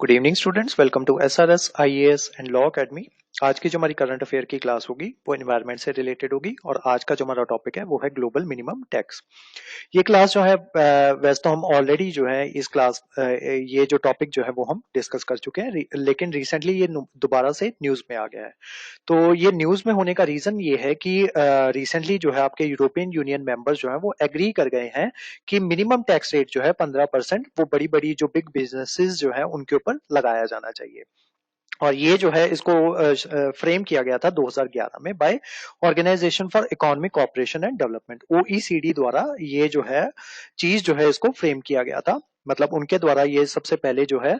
Good evening students, welcome to SRS IAS and law academy. आज की जो हमारी करंट अफेयर की क्लास होगी वो एनवायरनमेंट से रिलेटेड होगी और आज का जो हमारा टॉपिक है वो है ग्लोबल मिनिमम टैक्स। ये क्लास जो है वैसे तो हम ऑलरेडी जो है इस क्लास ये जो टॉपिक जो है वो हम डिस्कस कर चुके हैं, लेकिन रिसेंटली ये दोबारा से न्यूज में आ गया है। तो ये न्यूज में होने का रीजन ये है कि रिसेंटली जो है आपके यूरोपियन यूनियन मेंबर्स जो है वो एग्री कर गए हैं कि मिनिमम टैक्स रेट जो है 15% वो बड़ी बड़ी जो बिग बिजनेसेस जो है उनके ऊपर लगाया जाना चाहिए। और ये जो है इसको फ्रेम किया गया था 2011 में by organisation for economic cooperation and development, OECD द्वारा ये जो है चीज जो है इसको फ्रेम किया गया था। मतलब उनके द्वारा ये सबसे पहले जो है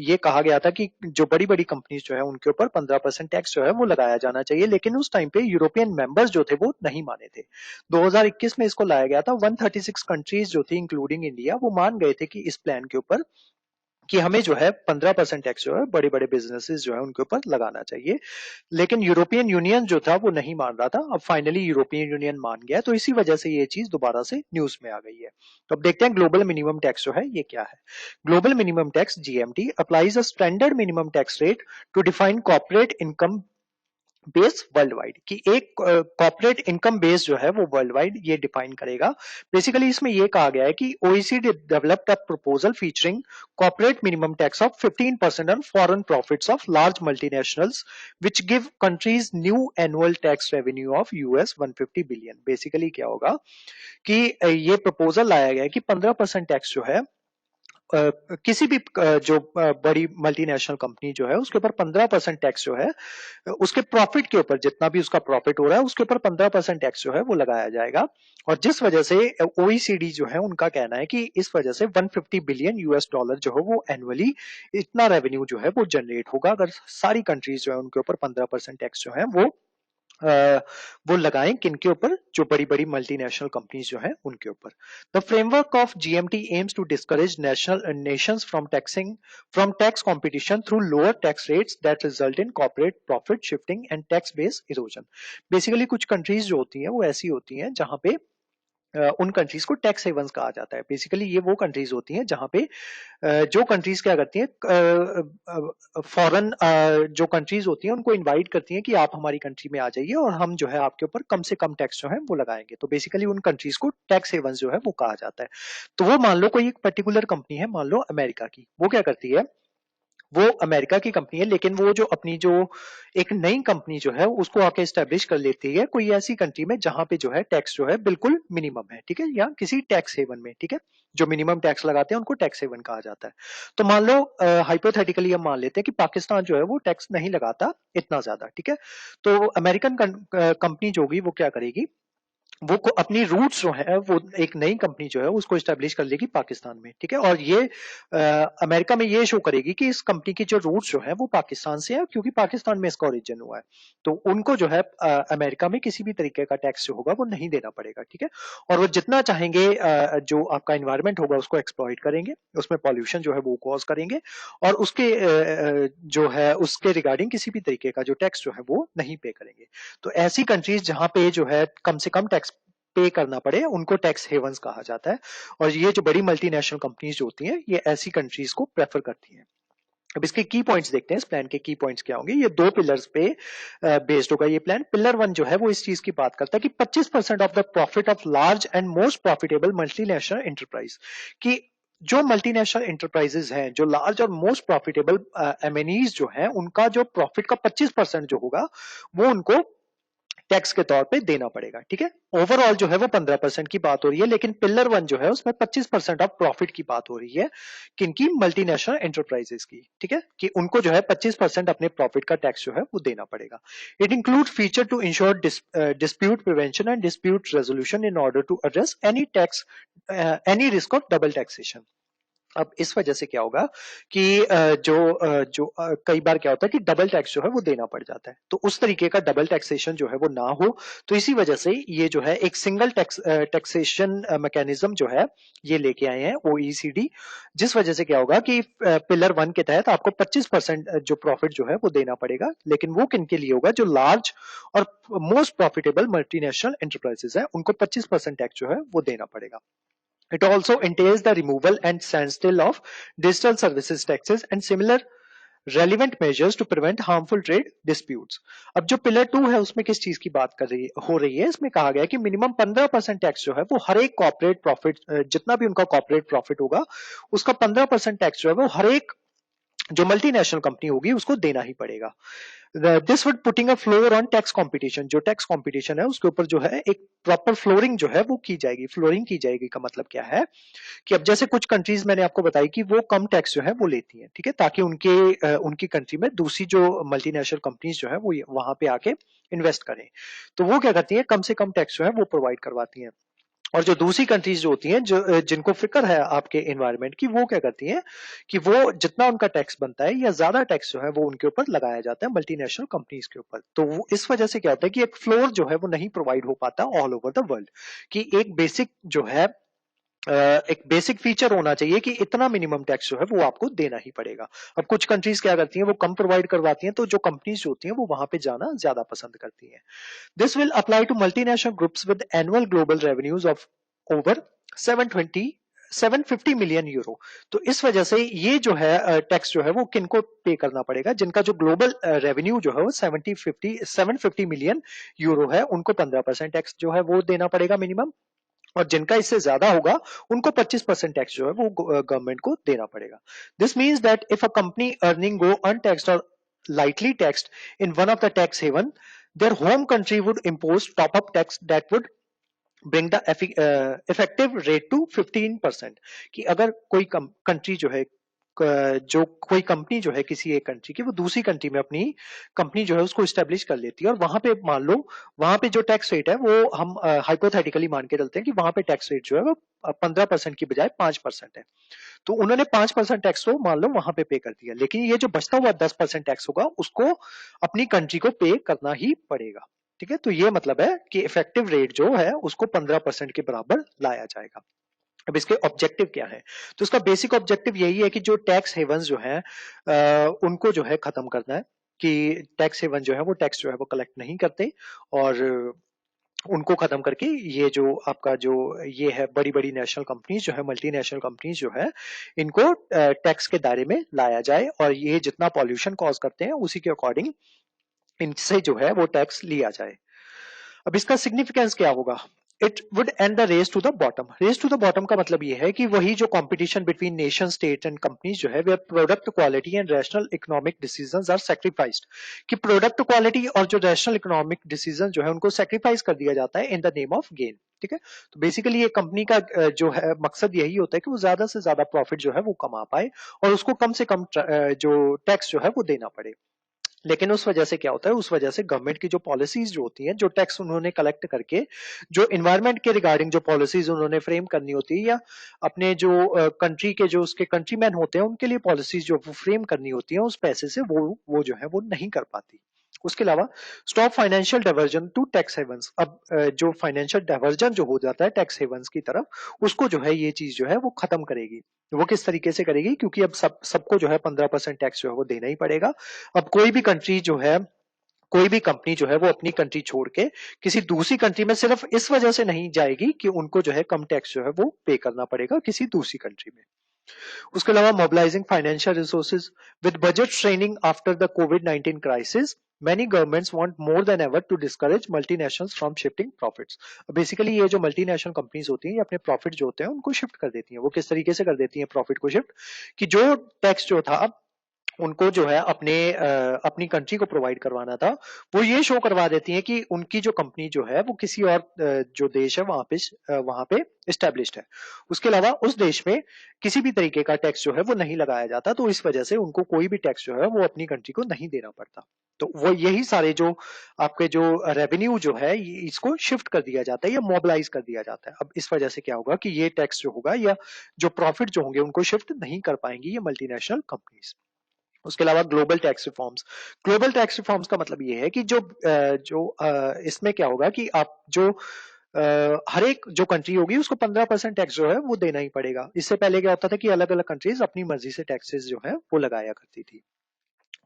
ये कहा गया था कि जो बड़ी बड़ी कंपनीज जो है उनके ऊपर 15% टैक्स जो है वो लगाया जाना चाहिए, लेकिन उस टाइम पे यूरोपियन मेंबर्स जो थे वो नहीं माने थे। 2021 में इसको लाया गया था। 136 कंट्रीज जो थी इंक्लूडिंग इंडिया वो मान गए थे कि इस प्लान के ऊपर कि हमें जो है 15% टैक्स जो है बड़े बड़े बिजनेसेस जो है उनके ऊपर लगाना चाहिए। लेकिन यूरोपियन यूनियन जो था वो नहीं मान रहा था। अब फाइनली यूरोपियन यूनियन मान गया, तो इसी वजह से ये चीज दोबारा से न्यूज में आ गई है। तो अब देखते हैं ग्लोबल मिनिमम टैक्स जो है ये क्या है। Global minimum tax GMT applies a standard minimum tax rate to define corporate income base worldwide, कि एक कॉर्पोरेट इनकम बेस जो है वो वर्ल्ड वाइड ये डिफाइन करेगा। बेसिकली इसमें ये कहा गया है कि OECD developed a proposal featuring corporate minimum tax of 15% on foreign profits of large multinationals which give countries new annual tax revenue of US 150 billion. Basically क्या होगा कि ये प्रपोजल लाया गया है कि 15% टैक्स जो है किसी भी जो बड़ी मल्टीनेशनल कंपनी जो है उसके ऊपर 15% टैक्स जो है उसके प्रॉफिट के ऊपर, जितना भी उसका प्रॉफिट हो रहा है उसके ऊपर 15% टैक्स जो है वो लगाया जाएगा। और जिस वजह से ओईसीडी जो है उनका कहना है कि इस वजह से 150 बिलियन यूएस डॉलर जो है वो एनुअली इतना रेवेन्यू जो है वो जनरेट होगा अगर सारी कंट्रीज जो है उनके ऊपर 15% टैक्स जो है वो लगाएं। किनके ऊपर? जो बड़ी बड़ी मल्टीनेशनल कंपनीज जो है उनके ऊपर। The framework of GMT aims to discourage nations from tax competition through lower tax rates that result in corporate profit shifting and tax base erosion. Basically कुछ कंट्रीज जो होती हैं वो ऐसी होती हैं जहां पे उन कंट्रीज को टैक्स हेवंस कहा जाता है। बेसिकली ये वो कंट्रीज होती हैं जहां पे जो कंट्रीज क्या करती हैं, फॉरेन जो कंट्रीज होती हैं उनको इनवाइट करती हैं कि आप हमारी कंट्री में आ जाइए और हम जो है आपके ऊपर कम से कम टैक्स जो है वो लगाएंगे। तो बेसिकली उन कंट्रीज को टैक्स हेवंस जो है वो कहा जाता है। तो वो मान लो कोई एक पर्टिकुलर कंपनी है, मान लो अमेरिका की, वो क्या करती है, वो अमेरिका की कंपनी है लेकिन वो जो अपनी जो एक नई कंपनी जो है उसको आके स्टैब्लिश कर लेती है कोई ऐसी कंट्री में जहां पे जो है टैक्स जो है बिल्कुल मिनिमम है, ठीक है, या किसी टैक्स हेवन में, ठीक है। जो मिनिमम टैक्स लगाते हैं उनको टैक्स हेवन कहा जाता है। तो मान लो हाइपोथेटिकली हम मान लेते हैं कि पाकिस्तान जो है वो टैक्स नहीं लगाता इतना ज्यादा, ठीक है। तो अमेरिकन कंपनी जो होगी वो क्या करेगी, वो को अपनी रूट्स जो है वो एक नई कंपनी जो है उसको एस्टेब्लिश कर लेगी पाकिस्तान में, ठीक है। और ये अमेरिका में ये शो करेगी कि इस कंपनी की जो रूट्स जो है वो पाकिस्तान से है क्योंकि पाकिस्तान में इसका ओरिजिन हुआ है। तो उनको जो है अमेरिका में किसी भी तरीके का टैक्स जो होगा वो नहीं देना पड़ेगा, ठीक है। और वो जितना चाहेंगे जो आपका इन्वायरमेंट होगा उसको एक्सप्लॉइट करेंगे, उसमें पॉल्यूशन जो है वो कॉज करेंगे और उसके जो है उसके रिगार्डिंग किसी भी तरीके का जो टैक्स जो है वो नहीं पे करेंगे। तो ऐसी कंट्रीज जहां पे जो है कम से कम टैक्स पे करना पड़े उनको टैक्स हेवंस कहा जाता है। और ये जो बड़ी मल्टीनेशनल कंपनीज जो होती हैं ये ऐसी कंट्रीज को प्रेफर करती हैं। अब इसके की पॉइंट्स देखते हैं, इस प्लान के की पॉइंट्स क्या होंगे। ये दो पिलर्स पे बेस्ड होगा ये प्लान। पिलर वन जो है वो इस चीज की बात करता है कि 25% of the profit of large and most profitable multinational enterprise, कि जो मल्टीनेशनल एंटरप्राइजेस हैं, जो लार्ज और मोस्ट प्रॉफिटेबल एमएनईज जो हैं, उनका जो प्रॉफिट का 25% जो होगा वो उनको टैक्स के तौर पे देना पड़ेगा, ठीक है। ओवरऑल जो है वो 15% की बात हो रही है, लेकिन पिलर वन जो है उसमें 25% ऑफ प्रॉफिट की बात हो रही है। किनकी? मल्टीनेशनल एंटरप्राइजेस की, ठीक है, कि उनको जो है 25% अपने प्रॉफिट का टैक्स जो है वो देना पड़ेगा। It include feature to ensure dispute prevention and dispute resolution in order to address any risk of double taxation. अब इस वजह से क्या होगा कि जो कई बार क्या होता है कि डबल टैक्स जो है वो देना पड़ जाता है, तो उस तरीके का डबल टैक्सेशन जो है वो ना हो। तो इसी वजह से ये जो है एक सिंगल टैक्सेशन मैकेनिज्म जो है ये लेके आए हैं ओईसीडी। जिस वजह से क्या होगा कि पिलर वन के तहत आपको 25% जो प्रॉफिट जो है वो देना पड़ेगा, लेकिन वो किन के लिए होगा? जो लार्ज और मोस्ट प्रॉफिटेबल मल्टीनेशनल एंटरप्राइजेस है उनको 25% टैक्स जो है वो देना पड़ेगा। It also entails the removal and standstill of digital services taxes and similar relevant measures to prevent harmful trade disputes. अब जो पिलर 2 है उसमें किस चीज की बात हो रही है, इसमें कहा गया है कि मिनिमम 15% टैक्स जो है वो हर एक कॉर्पोरेट प्रॉफिट, जितना भी उनका कॉर्पोरेट प्रॉफिट होगा उसका 15% टैक्स जो है वो हर एक जो मल्टीनेशनल कंपनी होगी उसको देना ही पड़ेगा. This would putting a floor on tax competition. जो टैक्स कंपटीशन है उसके ऊपर जो है एक प्रॉपर फ्लोरिंग जो है वो की जाएगी. फ्लोरिंग की जाएगी का मतलब क्या है कि अब जैसे कुछ कंट्रीज मैंने आपको बताई कि वो कम टैक्स जो है वो लेती हैं, ठीक है, ताकि उनकी कंट्री में दूसरी जो मल्टीनेशनल कंपनीज जो है वो वहां पे आके इन्वेस्ट करें. तो वो क्या करती है, कम से कम टैक्स जो है वो प्रोवाइड करवाती हैं. और जो दूसरी कंट्रीज जो होती हैं, जो जिनको फिक्र है आपके एनवायरनमेंट की, वो क्या करती हैं कि वो जितना उनका टैक्स बनता है या ज्यादा टैक्स जो है वो उनके ऊपर लगाया जाता है मल्टीनेशनल कंपनीज के ऊपर. तो वो इस वजह से क्या होता है कि एक फ्लोर जो है वो नहीं प्रोवाइड हो पाता ऑल ओवर द वर्ल्ड, कि एक बेसिक जो है एक बेसिक फीचर होना चाहिए कि इतना मिनिमम टैक्स जो है वो आपको देना ही पड़ेगा. अब कुछ कंट्रीज क्या करती हैं, वो कम प्रोवाइड करवाती हैं, तो जो कंपनीज होती हैं वो वहां पे जाना ज्यादा पसंद करती हैं. This will apply to multinational groups with annual global revenues of over 750 million euro. तो इस वजह से ये जो है टैक्स जो है वो किनको पे करना पड़ेगा, जिनका जो ग्लोबल रेवेन्यू जो है वो 750 मिलियन यूरो है, उनको 15% टैक्स जो है वो देना पड़ेगा मिनिमम. और जिनका इससे ज्यादा होगा उनको 25% टैक्स जो है वो गवर्नमेंट को देना पड़ेगा. This means that if a company earning go untaxed और lightly taxed in one of the tax haven, their home country would impose top up tax that would bring the effective rate to 15%. कि अगर कोई country जो है, जो कोई company जो है किसी एक कंट्री की, वो दूसरी कंट्री में अपनी कंपनी जो है उसको स्टेब्लिश कर लेती है, और वहां पे मान लो वहां पे जो टैक्स रेट है वो हम हाइपोथेटिकली मान के चलते हैं कि वहां पे टैक्स रेट जो है वो 15% की बजाय 5% है. तो उन्होंने 5% टैक्स तो मान लो वहां पे पे कर दिया, लेकिन ये जो बचता हुआ 10% टैक्स होगा उसको अपनी कंट्री को पे करना ही पड़ेगा. ठीक है, तो ये मतलब है कि इफेक्टिव रेट जो है उसको 15% के बराबर लाया जाएगा. अब इसके ऑब्जेक्टिव क्या है, तो इसका बेसिक ऑब्जेक्टिव यही है कि जो टैक्स हेवंस जो है उनको जो है खत्म करना है, कि टैक्स हेवन जो है वो टैक्स जो है वो कलेक्ट नहीं करते, और उनको खत्म करके ये जो आपका जो ये है बड़ी बड़ी नेशनल कंपनीज जो है, मल्टीनेशनल कंपनीज जो है, इनको टैक्स के दायरे में लाया जाए, और ये जितना पॉल्यूशन कॉज करते हैं उसी के अकॉर्डिंग इनसे जो है वो टैक्स लिया जाए. अब इसका सिग्निफिकेंस क्या होगा, it would end the race to the bottom. Race to the bottom का मतलब ये है कि वही जो competition between nation, state and companies जो है, where product quality and rational economic decisions are sacrificed. कि प्रोडक्ट क्वालिटी और जो रैशनल इकोनॉमिक डिसीजन जो है उनको सैक्रिफाइस कर दिया जाता है in the name of gain. ठीक है, तो बेसिकली ये कंपनी का जो है मकसद यही होता है कि वो ज्यादा से ज्यादा प्रॉफिट जो है वो कमा पाए, और उसको कम से कम जो टैक्स जो है वो देना पड़े. लेकिन उस वजह से क्या होता है, उस वजह से गवर्नमेंट की जो पॉलिसीज जो होती हैं, जो टैक्स उन्होंने कलेक्ट करके जो इन्वायरमेंट के रिगार्डिंग जो पॉलिसीज उन्होंने फ्रेम करनी होती है, या अपने जो कंट्री के जो उसके कंट्रीमैन होते हैं उनके लिए पॉलिसीज जो फ्रेम करनी होती है, उस पैसे से वो जो है वो नहीं कर पाती. उसके अलावा stop financial diversion to tax havens. अब जो फाइनेंशियल डाइवर्जन जो हो जाता है टैक्स हेवंस की तरफ, उसको जो है ये चीज जो है वो खत्म करेगी. वो किस तरीके से करेगी, क्योंकि अब सबको जो है 15% टैक्स जो है वो देना ही पड़ेगा. अब कोई भी कंट्री जो है, कोई भी कंपनी जो है वो अपनी कंट्री छोड़ के किसी दूसरी कंट्री में सिर्फ इस वजह से नहीं जाएगी कि उनको जो है कम टैक्स जो है वो पे करना पड़ेगा किसी दूसरी कंट्री में. उसके अलावा mobilising financial resources with budget training after the covid crisis, many governments want more than ever to discourage multinationals from shifting profits. Basically ये जो मल्टीनेशनल कंपनीज होती हैं ये अपने प्रॉफिट जो होते हैं उनको शिफ्ट कर देती हैं. वो किस तरीके से कर देती हैं प्रॉफिट को शिफ्ट, कि जो टैक्स जो था उनको जो है अपनी कंट्री को प्रोवाइड करवाना था, वो ये शो करवा देती हैं कि उनकी जो कंपनी जो है वो किसी और जो देश है वहां पे इस्टेब्लिश्ड है. उसके अलावा उस देश में किसी भी तरीके का टैक्स जो है वो नहीं लगाया जाता, तो इस वजह से उनको कोई भी टैक्स जो है वो अपनी कंट्री को नहीं देना पड़ता. तो वो यही सारे जो आपके जो रेवेन्यू जो है इसको शिफ्ट कर दिया जाता है या मोबिलाइज कर दिया जाता है. अब इस वजह से क्या होगा कि ये टैक्स जो होगा या जो प्रॉफिट जो होंगे उनको शिफ्ट नहीं कर पाएंगी ये मल्टीनेशनल कंपनीज. उसके अलावा global tax reforms. Global tax reforms का मतलब ये है कि इसमें क्या होगा कि आप जो हर एक जो कंट्री होगी उसको 15% टैक्स जो है वो देना ही पड़ेगा. इससे पहले क्या होता था कि अलग अलग कंट्रीज अपनी मर्जी से टैक्सेस जो है वो लगाया करती थी.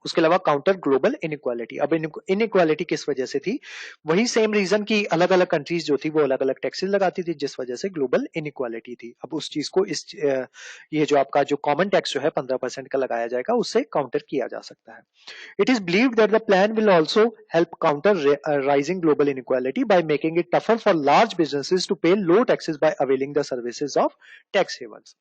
उसके अलावा काउंटर ग्लोबल इनइक्वालिटी। अब इनइक्वालिटी किस वजह से थी? वही सेम रीजन की अलग अलग कंट्रीज जो थी वो अलग अलग टैक्सेस लगाती थी, जिस वजह से ग्लोबल इनइक्वालिटी थी। अब उस चीज को ये जो आपका जो कॉमन टैक्स जो है 15% का लगाया जाएगा, उससे काउंटर किया जा सकता है। It is believed that the plan will also help counter rising global inequality by making it tougher for large businesses to pay low taxes by availing the services of tax havens.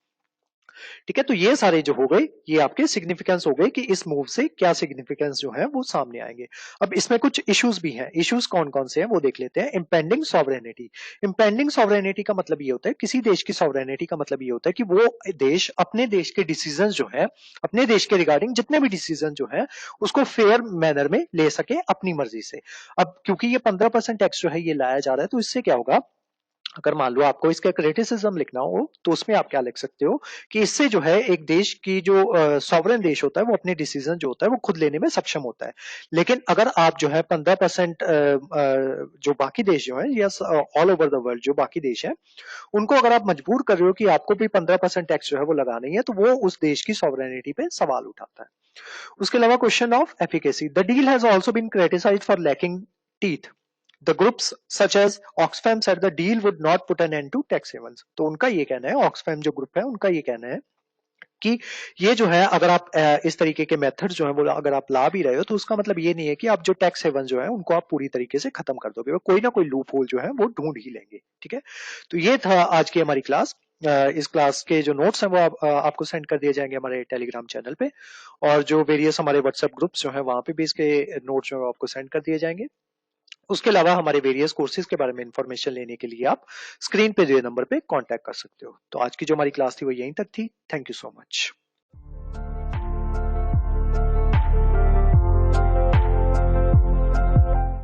ठीक है, तो ये सारे जो हो गए, ये आपके सिग्निफिकेंस हो गए कि इस मूव से क्या सिग्निफिकेंस जो है वो सामने आएंगे। अब इसमें कुछ इश्यूज भी हैं। इश्यूज कौन कौन से हैं वो देख लेते हैं। Impending sovereignty. इंपेंडिंग सॉवरेनिटी का मतलब ये होता है, किसी देश की सॉवरेनिटी का मतलब ये होता है कि वो देश अपने देश के डिसीजन जो है, अपने देश के रिगार्डिंग जितने भी डिसीजन जो है उसको फेयर मैनर में ले सके अपनी मर्जी से। अब क्योंकि ये 15% टैक्स जो है ये लाया जा रहा है, तो इससे क्या होगा, अगर मान लो आपको इसका क्रिटिसिज्म लिखना हो तो उसमें आप क्या लिख सकते हो कि इससे जो है एक देश की जो सॉवरेन देश होता है वो अपने डिसीजन जो होता है वो खुद लेने में सक्षम होता है। लेकिन अगर आप जो है 15% जो बाकी देश जो है या ऑल ओवर द वर्ल्ड जो बाकी देश है उनको अगर आप मजबूर कर रहे हो कि आपको भी 15% टैक्स जो है वो लगाना ही है, तो वो उस देश की सॉवरेनिटी पे सवाल उठाता है। उसके अलावा question of efficacy. The deal has also been criticised for lacking teeth. The groups such as Oxfam said the deal would not put an end to tax havens। तो उनका ये कहना है, Oxfam जो ग्रुप है उनका ये कहना है कि ये जो है अगर आप इस तरीके के मेथड जो है वो अगर आप ला भी रहे हो तो उसका मतलब ये नहीं है कि आप जो टैक्स हेवन जो है उनको आप पूरी तरीके से खत्म कर दोगे, कोई ना कोई लूप होल जो है वो ढूंढ ही लेंगे। ठीक है, तो ये था आज की हमारी क्लास। इस क्लास के जो नोट्स हैं वो आपको सेंड कर दिए जाएंगे हमारे टेलीग्राम चैनल पे, और जो वेरियस हमारे व्हाट्सएप ग्रुप्स जो है वहां पे भी इसके नोट्स जो है आपको सेंड कर दिए जाएंगे। उसके अलावा हमारे वेरियस कोर्सेज के बारे में इंफॉर्मेशन लेने के लिए आप स्क्रीन पे दिए नंबर पे कांटेक्ट कर सकते हो। तो आज की जो हमारी क्लास थी वो यहीं तक थी। Thank you so much.